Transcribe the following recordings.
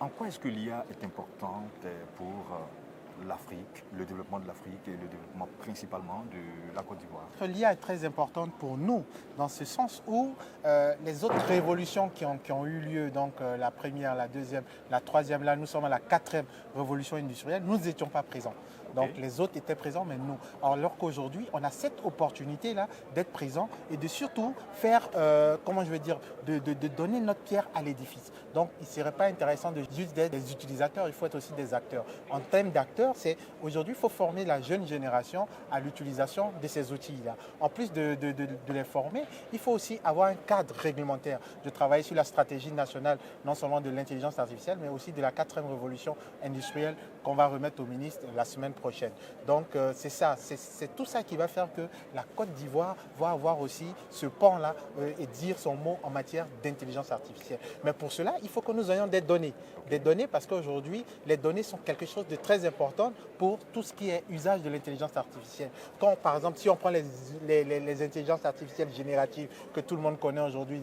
En quoi est-ce que l'IA est importante pour l'Afrique, le développement de l'Afrique et le développement principalement de la Côte d'Ivoire? L'IA est très importante pour nous, dans ce sens où les autres révolutions qui ont eu lieu, donc la première, la deuxième, la troisième, là nous sommes à la quatrième révolution industrielle, nous n'étions pas présents. Donc les autres étaient présents, mais nous. Alors qu'aujourd'hui, on a cette opportunité-là d'être présent et de surtout faire, comment je veux dire, de donner notre pierre à l'édifice. Donc il ne serait pas intéressant de juste être des utilisateurs, il faut être aussi des acteurs. En termes d'acteurs, c'est aujourd'hui, il faut former la jeune génération à l'utilisation de ces outils-là. En plus de les former, il faut aussi avoir un cadre réglementaire, de travailler sur la stratégie nationale, non seulement de l'intelligence artificielle, mais aussi de la quatrième révolution industrielle qu'on va remettre au ministre la semaine prochaine. Donc c'est ça, c'est tout ça qui va faire que la Côte d'Ivoire va avoir aussi ce pan-là et dire son mot en matière d'intelligence artificielle. Mais pour cela, il faut que nous ayons des données. Des données parce qu'aujourd'hui, les données sont quelque chose de très important pour tout ce qui est usage de l'intelligence artificielle. Quand, par exemple, si on prend les intelligences artificielles génératives que tout le monde connaît aujourd'hui,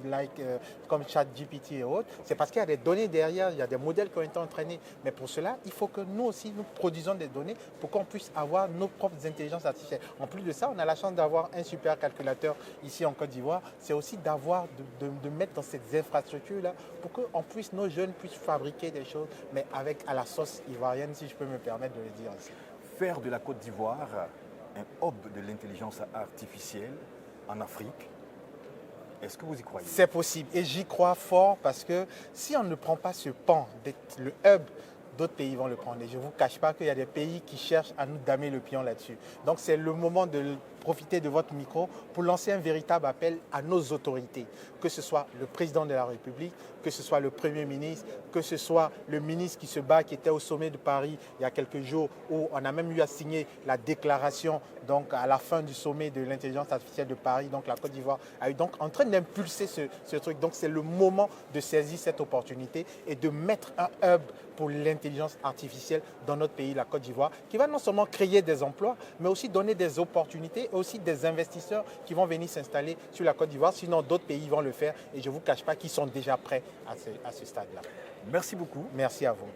comme ChatGPT et autres, c'est parce qu'il y a des données derrière, il y a des modèles qui ont été entraînés. Mais pour cela, il faut que nous aussi, nous produisons des données pour qu'on puisse avoir nos propres intelligences artificielles. En plus de ça, on a la chance d'avoir un supercalculateur ici en Côte d'Ivoire. C'est aussi d'avoir, de mettre dans ces infrastructures-là pour que nos jeunes puissent fabriquer des choses, mais avec à la sauce ivoirienne, si je peux me permettre de le dire ainsi. Faire de la Côte d'Ivoire un hub de l'intelligence artificielle en Afrique, est-ce que vous y croyez? C'est possible et j'y crois fort parce que si on ne prend pas ce pan d'être le hub, d'autres pays vont le prendre. Et je ne vous cache pas qu'il y a des pays qui cherchent à nous damer le pion là-dessus. Donc c'est le moment de profiter de votre micro pour lancer un véritable appel à nos autorités, que ce soit le président de la République, que ce soit le Premier ministre, que ce soit le ministre qui se bat, qui était au sommet de Paris il y a quelques jours, où on a même eu à signer la déclaration donc à la fin du sommet de l'intelligence artificielle de Paris. Donc la Côte d'Ivoire a eu donc en train d'impulser ce truc. Donc c'est le moment de saisir cette opportunité et de mettre un hub pour l'intelligence artificielle dans notre pays, la Côte d'Ivoire, qui va non seulement créer des emplois, mais aussi donner des opportunités et aussi des investisseurs qui vont venir s'installer sur la Côte d'Ivoire. Sinon, d'autres pays vont le faire et je ne vous cache pas qu'ils sont déjà prêts à ce stade-là. Merci beaucoup. Merci à vous.